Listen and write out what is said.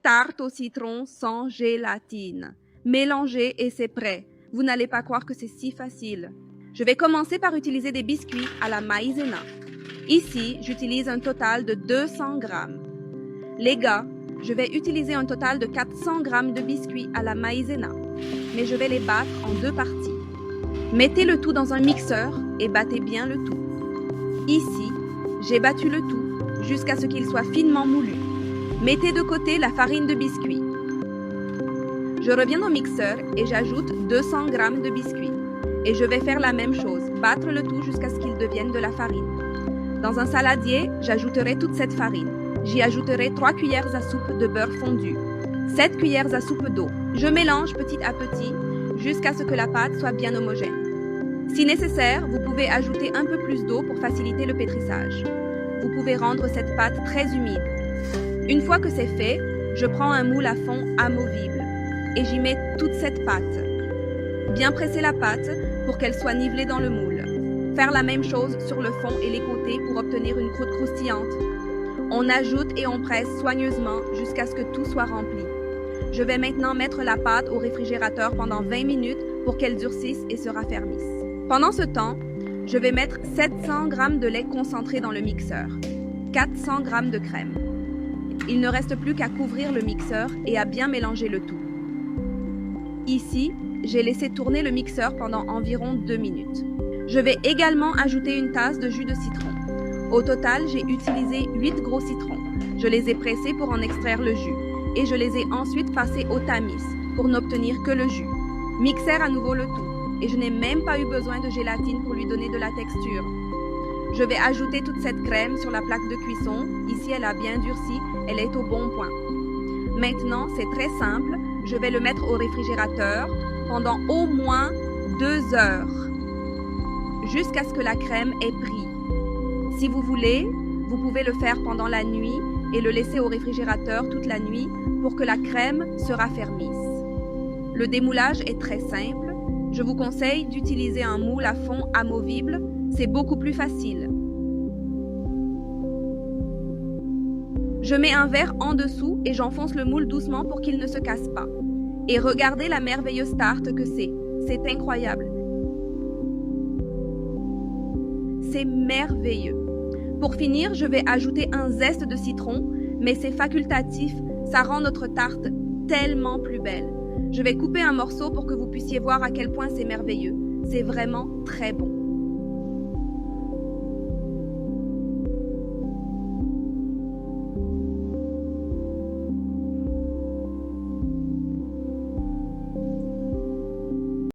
tarte au citron sans gélatine. Mélangez et c'est prêt. Vous n'allez pas croire que c'est si facile. Je vais commencer par utiliser des biscuits à la maïzena. Ici, j'utilise un total de 200 grammes. Les gars, je vais utiliser un total de 400 grammes de biscuits à la maïzena, mais je vais les battre en deux parties. Mettez le tout dans un mixeur et battez bien le tout. Ici, j'ai battu le tout jusqu'à ce qu'il soit finement moulu. Mettez de côté la farine de biscuits. Je reviens au mixeur et j'ajoute 200 grammes de biscuits. Et je vais faire la même chose, battre le tout jusqu'à ce qu'il devienne de la farine. Dans un saladier, j'ajouterai toute cette farine. J'y ajouterai 3 cuillères à soupe de beurre fondu, 7 cuillères à soupe d'eau. Je mélange petit à petit jusqu'à ce que la pâte soit bien homogène. Si nécessaire, vous pouvez ajouter un peu plus d'eau pour faciliter le pétrissage. Vous pouvez rendre cette pâte très humide. Une fois que c'est fait, je prends un moule à fond amovible et j'y mets toute cette pâte. Bien presser la pâte pour qu'elle soit nivelée dans le moule. Faire la même chose sur le fond et les côtés pour obtenir une croûte croustillante. On ajoute et on presse soigneusement jusqu'à ce que tout soit rempli. Je vais maintenant mettre la pâte au réfrigérateur pendant 20 minutes pour qu'elle durcisse et se raffermisse. Pendant ce temps, je vais mettre 700 g de lait concentré dans le mixeur, 400 g de crème. Il ne reste plus qu'à couvrir le mixeur et à bien mélanger le tout. Ici, j'ai laissé tourner le mixeur pendant environ 2 minutes. Je vais également ajouter une tasse de jus de citron. Au total, j'ai utilisé 8 gros citrons. Je les ai pressés pour en extraire le jus et je les ai ensuite passés au tamis pour n'obtenir que le jus. Mixer à nouveau le tout et je n'ai même pas eu besoin de gélatine pour lui donner de la texture. Je vais ajouter toute cette crème sur la plaque de cuisson. Ici, elle a bien durci, elle est au bon point. Maintenant, c'est très simple. Je vais le mettre au réfrigérateur pendant au moins 2 heures jusqu'à ce que la crème ait pris. Si vous voulez, vous pouvez le faire pendant la nuit et le laisser au réfrigérateur toute la nuit pour que la crème se raffermisse. Le démoulage est très simple. Je vous conseille d'utiliser un moule à fond amovible. C'est beaucoup plus facile. Je mets un verre en dessous et j'enfonce le moule doucement pour qu'il ne se casse pas. Et regardez la merveilleuse tarte que c'est. C'est incroyable. C'est merveilleux. Pour finir, je vais ajouter un zeste de citron, mais c'est facultatif, ça rend notre tarte tellement plus belle. Je vais couper un morceau pour que vous puissiez voir à quel point c'est merveilleux. C'est vraiment très bon.